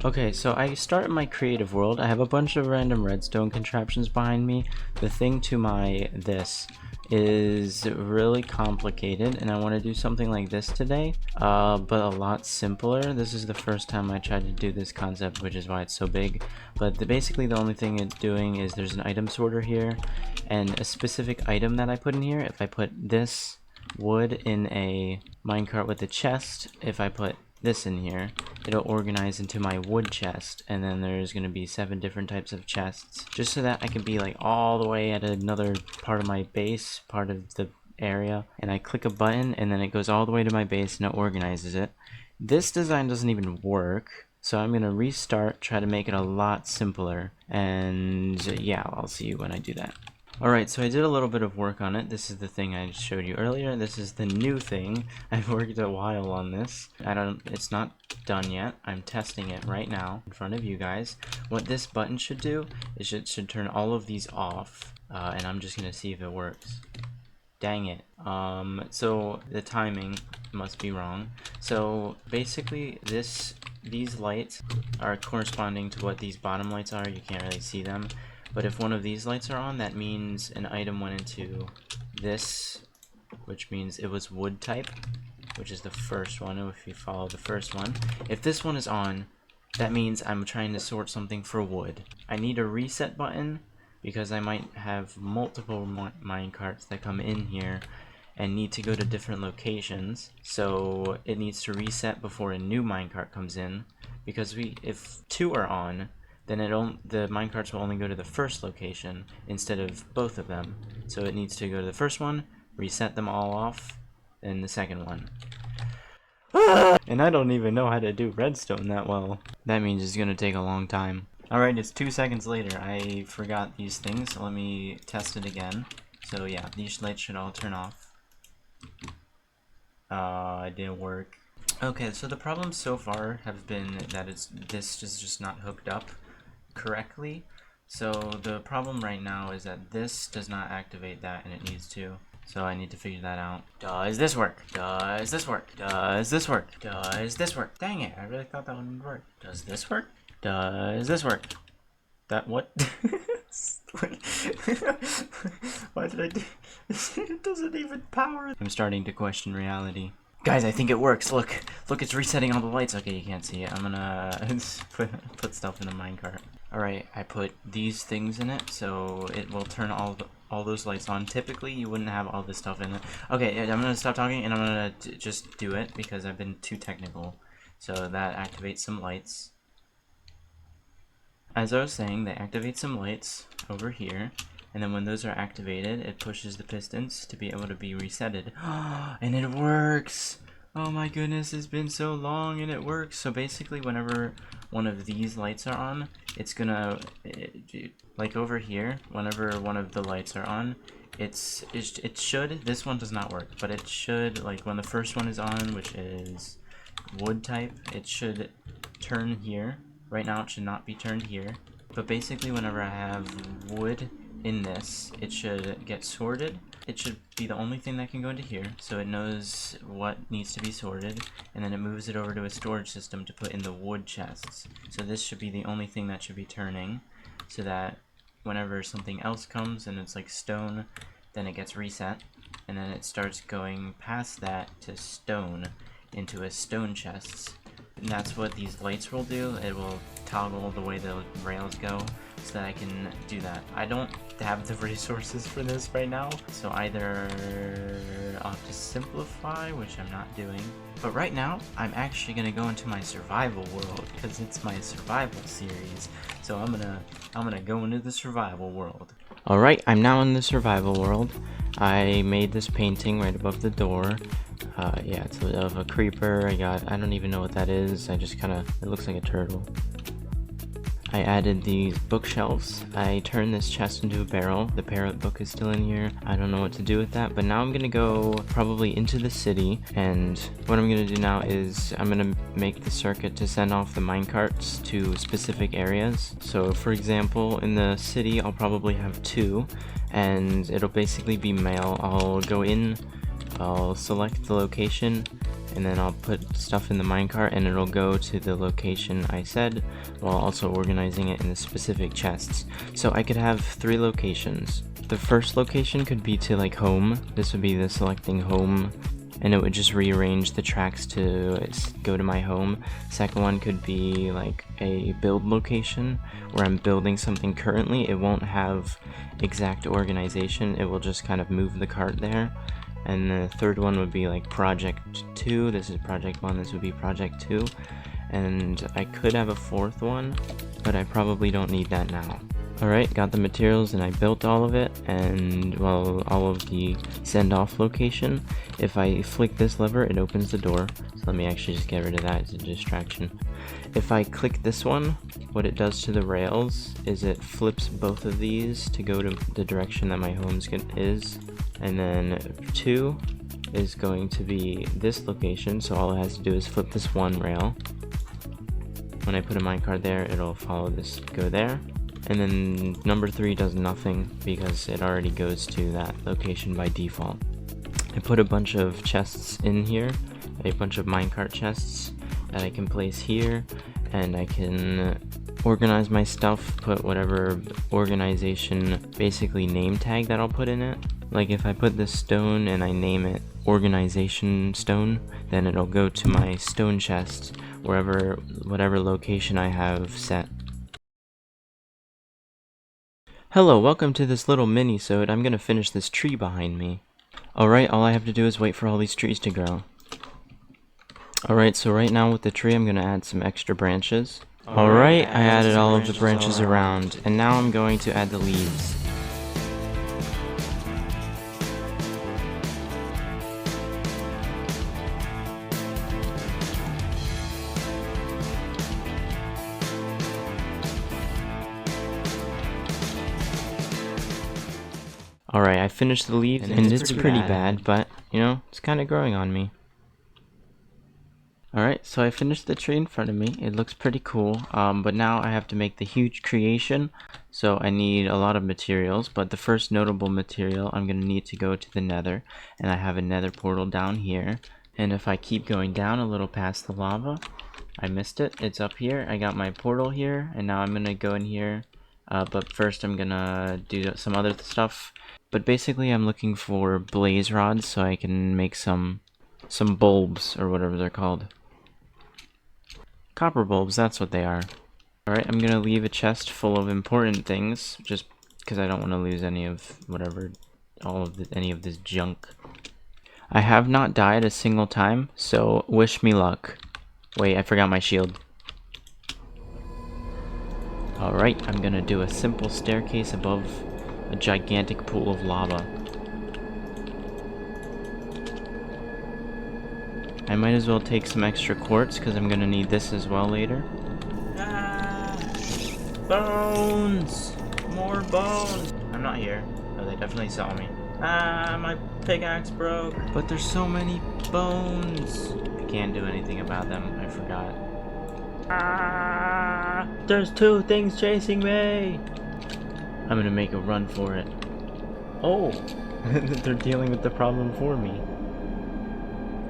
Okay, so I start my creative world. I have a bunch of random redstone contraptions behind me. The thing to my this is really complicated, and I want to do something like this today, but a lot simpler. This is the first time I tried to do this concept, which is why it's so big. But basically the only thing it's doing is there's an item sorter here, and a specific item that I put in here. If I put this wood in a minecart with a chest, if I put this in here, it'll organize into my wood chest, and then there's going to be 7 different types of chests, just so that I can be like all the way at another part of my base, part of the area, and I click a button and then it goes all the way to my base and it organizes it. This design doesn't even work, so I'm going to restart, try to make it a lot simpler, and yeah, I'll see you when I do that. Alright, so I did a little bit of work on it. This is the thing I showed you earlier. This is the new thing. I've worked a while on this. It's not done yet. I'm testing it right now in front of you guys. What this button should do is it should turn all of these off, and I'm just gonna see if it works. Dang it. So the timing must be wrong. So basically these lights are corresponding to what these bottom lights are. You can't really see them. But if one of these lights are on, that means an item went into this, which means it was wood type, which is the first one, if you follow the first one. If this one is on, that means I'm trying to sort something for wood. I need a reset button, because I might have multiple minecarts that come in here and need to go to different locations, so it needs to reset before a new minecart comes in, because if 2 are on, then the minecarts will only go to the first location instead of both of them. So it needs to go to the first one, reset them all off, and the second one. And I don't even know how to do redstone that well. That means it's gonna take a long time. Alright, it's 2 seconds later. I forgot these things, so let me test it again. So yeah, these lights should all turn off. It didn't work. Okay, so the problems so far have been that this is just not hooked up correctly. So the problem right now is that this does not activate that, and it needs to. So I need to figure that out. Does this work? Does this work? Does this work? Does this work? Dang it, I really thought that one would work. Does this work? Does this work? That what? Why did I do it? Doesn't even power. I'm starting to question reality. Guys, I think it works. Look, it's resetting all the lights. Okay, you can't see it. I'm gonna put stuff in the minecart. Alright, I put these things in it, so it will turn all those lights on. Typically, you wouldn't have all this stuff in it. Okay, I'm gonna stop talking, and I'm gonna just do it, because I've been too technical. So that activates some lights. As I was saying, they activate some lights over here, and then when those are activated, it pushes the pistons to be able to be resetted. And it works! Oh my goodness, it's been so long and it works. So basically, whenever one of these lights are on, it's gonna, like over here, whenever one of the lights are on, it should, this one does not work, but it should, like when the first one is on, which is wood type, it should turn here. Right now it should not be turned here, but basically whenever I have wood in this, it should get sorted. It should be the only thing that can go into here, so it knows what needs to be sorted, and then it moves it over to a storage system to put in the wood chests. So this should be the only thing that should be turning, so that whenever something else comes and it's like stone, then it gets reset, and then it starts going past that to stone, into a stone chests. And that's what these lights will do. It will toggle the way the rails go so that I can do that. I don't have the resources for this right now, so either I'll have to simplify, which I'm not doing. But right now, I'm actually gonna go into my survival world, because it's my survival series. So I'm gonna go into the survival world. Alright, I'm now in the survival world. I made this painting right above the door. Yeah, it's of a creeper. I don't even know what that is. It looks like a turtle. I added these bookshelves. I turned this chest into a barrel. The parrot book is still in here. I don't know what to do with that, but now I'm gonna go probably into the city, and what I'm gonna do now is I'm gonna make the circuit to send off the minecarts to specific areas. So for example, in the city I'll probably have 2, and it'll basically be mail. I'll go in, I'll select the location, and then I'll put stuff in the minecart and it'll go to the location I said, while also organizing it in the specific chests. So I could have 3 locations. The first location could be to like home. This would be the selecting home, and it would just rearrange the tracks to go to my home. Second one could be like a build location where I'm building something currently. It won't have exact organization, it will just kind of move the cart there. And the third one would be like project 2. This is project 1, this would be project 2. And I could have a 4th one, but I probably don't need that now. Alright, got the materials and I built all of it, and well, all of the send off location. If I flick this lever, it opens the door. So let me actually just get rid of that, it's a distraction. If I click this one, what it does to the rails is it flips both of these to go to the direction that my home is. And then 2 is going to be this location, so all it has to do is flip this one rail. When I put a minecart there, it'll follow this, go there. And then number 3 does nothing because it already goes to that location by default. I put a bunch of chests in here, a bunch of minecart chests that I can place here, and I can organize my stuff, put whatever organization, basically name tag that I'll put in it. Like if I put this stone and I name it organization stone, then it'll go to my stone chest whatever location I have set. Hello, welcome to this little mini-sode. I'm gonna finish this tree behind me. Alright, all I have to do is wait for all these trees to grow. Alright, so right now with the tree I'm gonna add some extra branches. Alright, I added all of the branches around, and now I'm going to add the leaves. Alright, I finished the leaves, and it's pretty bad, but, you know, it's kind of growing on me. Alright, so I finished the tree in front of me. It looks pretty cool, but now I have to make the huge creation, so I need a lot of materials. But the first notable material, I'm going to need to go to the nether, and I have a nether portal down here. And if I keep going down a little past the lava, I missed it, it's up here. I got my portal here, and now I'm going to go in here, but first I'm going to do some other stuff. But basically I'm looking for blaze rods so I can make some bulbs, or whatever they're called. Copper bulbs, that's what they are. Alright, I'm gonna leave a chest full of important things, just because I don't want to lose any of whatever, any of this junk. I have not died a single time, so wish me luck. Wait, I forgot my shield. Alright, I'm gonna do a simple staircase above a gigantic pool of lava. I might as well take some extra quartz because I'm gonna need this as well later. Ah! Bones! More bones! I'm not here. Oh, they definitely saw me. Ah, my pickaxe broke. But there's so many bones. I can't do anything about them. I forgot. Ah! There's 2 things chasing me! I'm gonna make a run for it. Oh! They're dealing with the problem for me.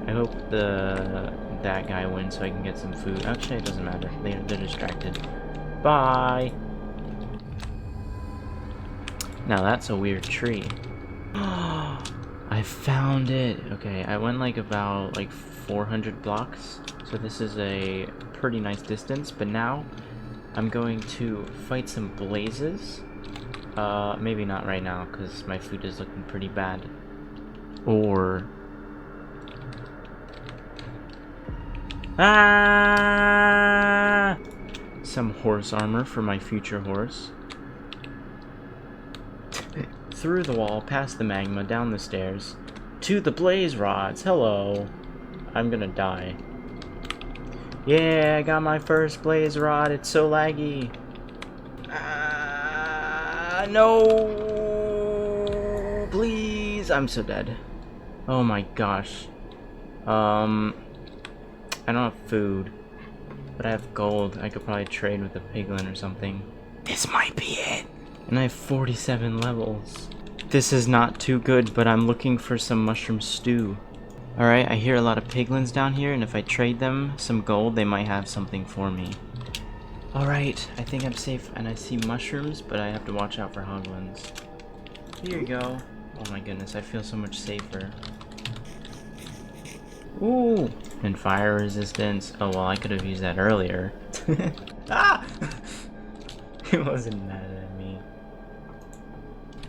I hope that guy wins so I can get some food. Actually, it doesn't matter. They're distracted. Bye! Now that's a weird tree. I found it! Okay, I went like about 400 blocks. So this is a pretty nice distance. But now, I'm going to fight some blazes. Maybe not right now, because my food is looking pretty bad. Or... Ah! Some horse armor for my future horse. Through the wall, past the magma, down the stairs, to the blaze rods. Hello. I'm gonna die. Yeah, I got my first blaze rod. It's so laggy. No! Please! I'm so dead. Oh my gosh. I don't have food, but I have gold. I could probably trade with a piglin or something. This might be it. And I have 47 levels. This is not too good, but I'm looking for some mushroom stew. Alright, I hear a lot of piglins down here, and if I trade them some gold, they might have something for me. Alright, I think I'm safe, and I see mushrooms, but I have to watch out for hoglins. Here you go. Oh my goodness, I feel so much safer. Ooh! And fire resistance. Oh well, I could have used that earlier. Ah! It wasn't mad at me.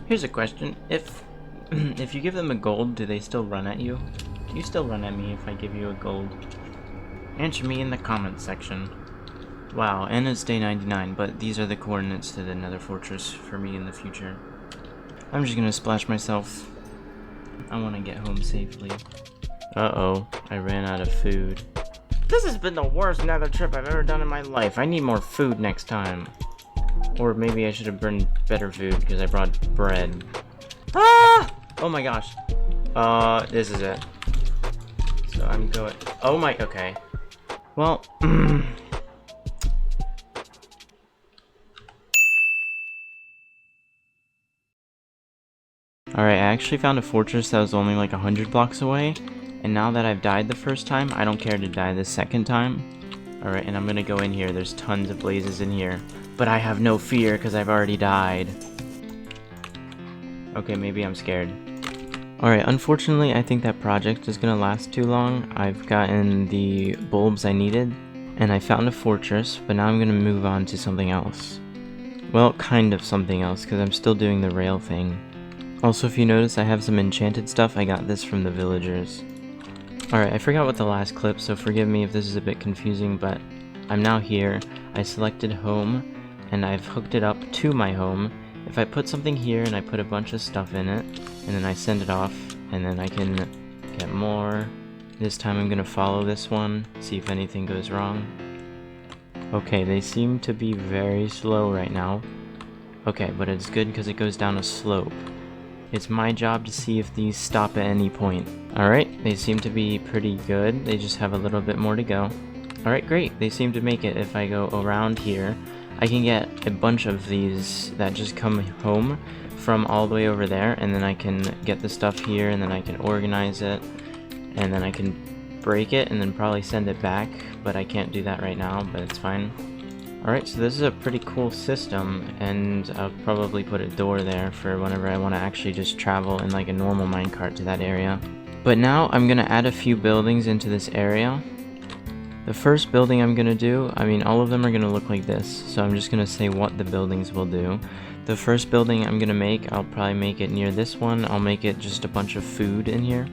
Here's a question. If you give them a gold, do they still run at you? Do you still run at me if I give you a gold? Answer me in the comments section. Wow, and it's day 99, but these are the coordinates to the Nether Fortress for me in the future. I'm just gonna splash myself. I want to get home safely. Uh-oh, I ran out of food. This has been the worst Nether trip I've ever done in my life. I need more food next time. Or maybe I should have burned better food because I brought bread. Ah! Oh my gosh. This is it. So I'm going... Oh my... Okay. Well... Alright, I actually found a fortress that was only like 100 blocks away. And now that I've died the first time, I don't care to die the second time. Alright, and I'm gonna go in here. There's tons of blazes in here. But I have no fear because I've already died. Okay, maybe I'm scared. Alright, unfortunately, I think that project is gonna last too long. I've gotten the bulbs I needed, and I found a fortress, but now I'm gonna move on to something else. Well, kind of something else, because I'm still doing the rail thing. Also, if you notice, I have some enchanted stuff. I got this from the villagers. Alright, I forgot what the last clip, so forgive me if this is a bit confusing, but I'm now here. I selected home, and I've hooked it up to my home. If I put something here and I put a bunch of stuff in it, and then I send it off, and then I can get more. This time I'm gonna follow this one, see if anything goes wrong. Okay, they seem to be very slow right now. Okay, but it's good because it goes down a slope. It's my job to see if these stop at any point. Alright, they seem to be pretty good. They just have a little bit more to go. Alright, great. They seem to make it. If I go around here, I can get a bunch of these that just come home from all the way over there, and then I can get the stuff here, and then I can organize it, and then I can break it, and then probably send it back, but I can't do that right now, but it's fine. Alright, so this is a pretty cool system, and I'll probably put a door there for whenever I want to actually just travel in like a normal minecart to that area. But now I'm going to add a few buildings into this area. The first building I'm going to do, I mean all of them are going to look like this, so I'm just going to say what the buildings will do. The first building I'm going to make, I'll probably make it near this one. I'll make it just a bunch of food in here.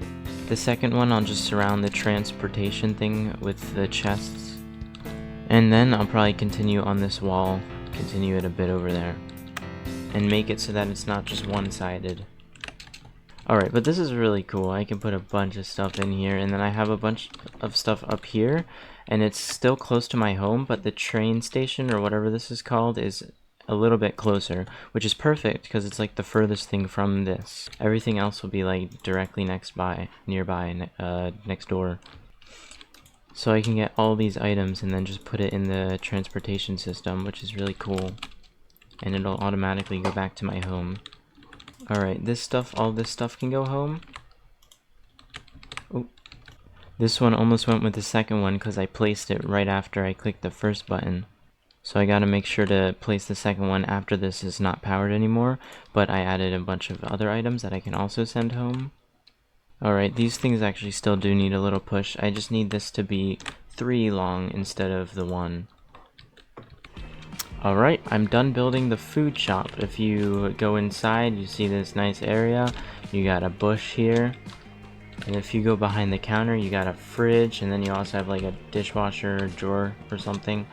The second one, I'll just surround the transportation thing with the chests. And then I'll probably continue on this wall, continue it a bit over there, and make it so that it's not just one-sided. Alright, but this is really cool. I can put a bunch of stuff in here, and then I have a bunch of stuff up here, and it's still close to my home, but the train station, or whatever this is called, is a little bit closer, which is perfect, because it's like the furthest thing from this. Everything else will be like directly nearby, next door. So I can get all these items and then just put it in the transportation system, which is really cool. And it'll automatically go back to my home. Alright, all this stuff can go home. Oh, this one almost went with the second one because I placed it right after I clicked the first button. So I gotta make sure to place the second one after this is not powered anymore, but I added a bunch of other items that I can also send home. Alright, these things actually still do need a little push. I just need this to be 3 long instead of the 1. Alright, I'm done building the food shop. If you go inside, you see this nice area. You got a bush here. And if you go behind the counter, you got a fridge, and then you also have like a dishwasher drawer or something.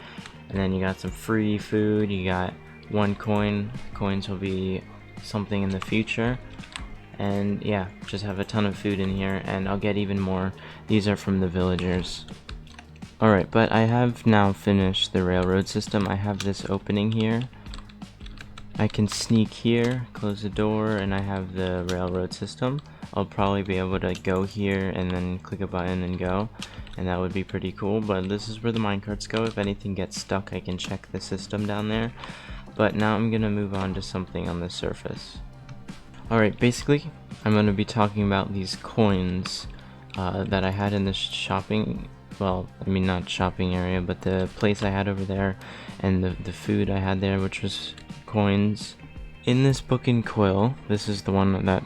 And then you got some free food. You got 1 coin. Coins will be something in the future. And yeah, just have a ton of food in here, and I'll get even more. These are from the villagers. Alright, but I have now finished the railroad system. I have this opening here. I can sneak here, close the door, and I have the railroad system. I'll probably be able to go here and then click a button and go, and that would be pretty cool. But this is where the minecarts go. If anything gets stuck, I can check the system down there. But now I'm gonna move on to something on the surface. Alright, basically, I'm going to be talking about these coins. that I had in the shopping, well, I mean not shopping area, but the place I had over there, and the food I had there, which was coins. In this book and quill, this is the one that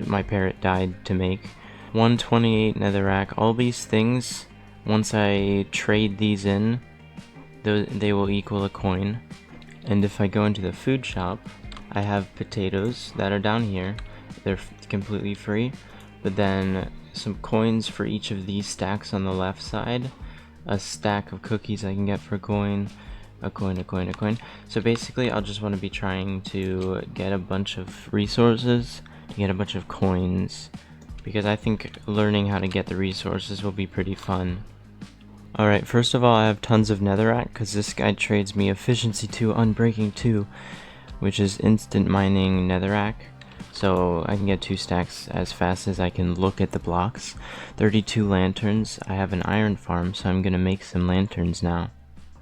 my parrot died to make. 128 netherrack. All these things, once I trade these in, they will equal a coin. And if I go into the food shop, I have potatoes that are down here. They're completely free. But then some coins for each of these stacks on the left side. A stack of cookies I can get for a coin. A coin, a coin, a coin. So basically I'll just want to be trying to get a bunch of resources, to get a bunch of coins, because I think learning how to get the resources will be pretty fun. Alright, first of all I have tons of netherrack, because this guy trades me efficiency 2, unbreaking 2, which is instant mining netherrack. So I can get 2 stacks as fast as I can look at the blocks. 32 lanterns. I have an iron farm, so I'm going to make some lanterns now.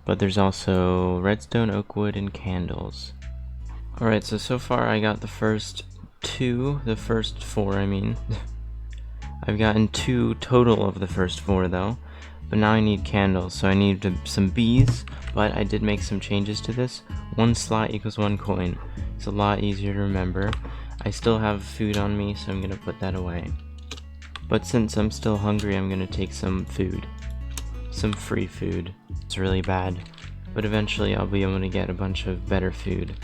But there's also redstone, oak wood, and candles. Alright, so far I got the first 4 I mean. I've gotten 2 total of the first 4 though. But now I need candles, so I need some bees, but I did make some changes to this. 1 slot equals 1 coin. It's a lot easier to remember. I still have food on me, so I'm gonna put that away. But since I'm still hungry, I'm gonna take some food. Some free food. It's really bad, but eventually I'll be able to get a bunch of better food.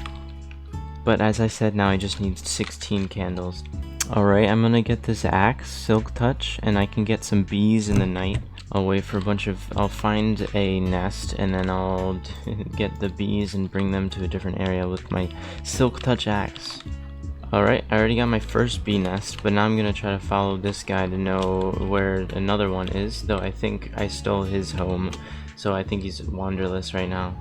But as I said, now I just need 16 candles. Alright, I'm gonna get this axe, Silk Touch, and I can get some bees in the night. I'll wait for I'll find a nest, and then I'll get the bees and bring them to a different area with my Silk Touch axe. Alright, I already got my first bee nest, but now I'm gonna try to follow this guy to know where another one is, though I think I stole his home, so I think he's wanderless right now.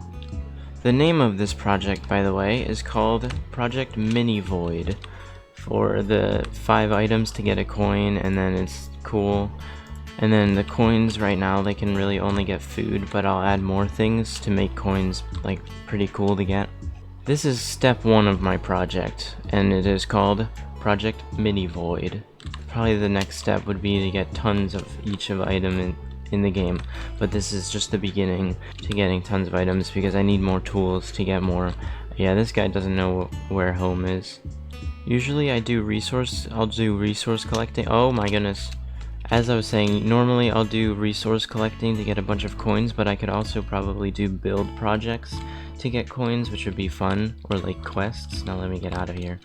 The name of this project, by the way, is called Project Minivoid, for the 5 items to get a coin, and then it's cool. And then the coins right now, they can really only get food, but I'll add more things to make coins like pretty cool to get. This is step 1 of my project, and it is called Project Minivoid. Probably the next step would be to get tons of each of item in the game, but this is just the beginning to getting tons of items because I need more tools to get more. Yeah, this guy doesn't know where home is. Usually I'll do resource collecting. Oh my goodness. As I was saying, normally I'll do resource collecting to get a bunch of coins, but I could also probably do build projects to get coins, which would be fun, or like quests. Now let me get out of here.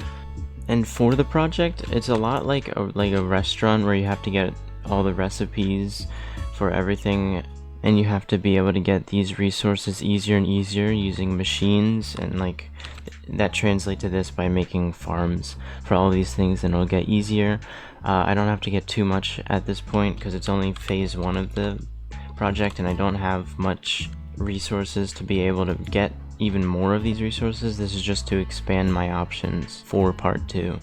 And for the project, it's a lot like a restaurant where you have to get all the recipes for everything, and you have to be able to get these resources easier and easier using machines, and like that translates to this by making farms for all these things, and it'll get easier. I don't have to get too much at this point because it's only phase 1 of the project, and I don't have much resources to be able to get even more of these resources. This is just to expand my options for part 2.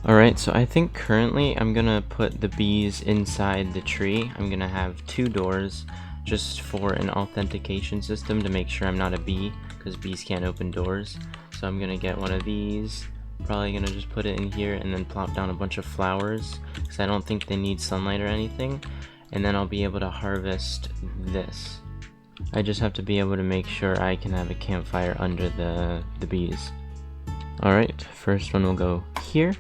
Alright, so I think currently I'm gonna put the bees inside the tree. I'm gonna have 2 doors just for an authentication system to make sure I'm not a bee, because bees can't open doors. So I'm gonna get one of these, probably gonna just put it in here and then plop down a bunch of flowers, because I don't think they need sunlight or anything. And then I'll be able to harvest this. I just have to be able to make sure I can have a campfire under the bees. Alright, first one will go here,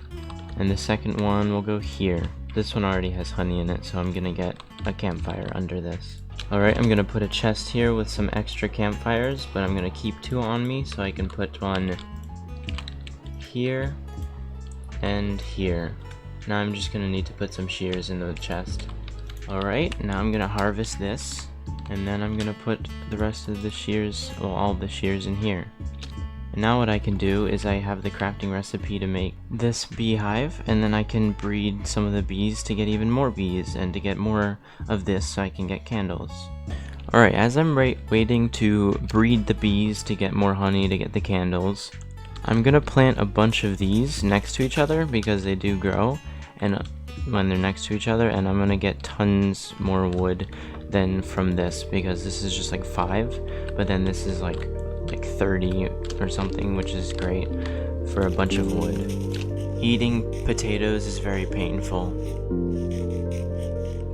and the second one will go here. This one already has honey in it, so I'm gonna get a campfire under this. Alright, I'm gonna put a chest here with some extra campfires, but I'm gonna keep 2 on me so I can put one here and here. Now I'm just gonna need to put some shears in the chest. Alright, now I'm gonna harvest this, and then I'm gonna put the rest of the shears, well, all the shears in here. And now what I can do is I have the crafting recipe to make this beehive, and then I can breed some of the bees to get even more bees and to get more of this so I can get candles. Alright, as I'm waiting to breed the bees to get more honey to get the candles, I'm gonna plant a bunch of these next to each other because they do grow, and when they're next to each other, and I'm gonna get tons more wood than from this because this is just like 5, but then this is like 30 or something, which is great for a bunch of wood. Eating potatoes is very painful.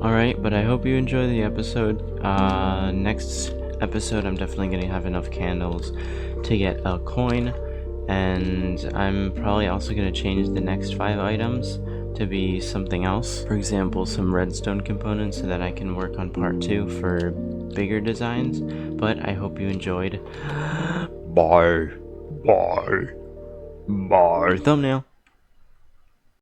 Alright, but I hope you enjoy the episode. Next episode, I'm definitely gonna have enough candles to get a coin, and I'm probably also gonna change the next 5 items to be something else. For example, some redstone components so that I can work on part 2 for bigger designs. But I hope you enjoyed. Bye. Bye. Bye. Thumbnail.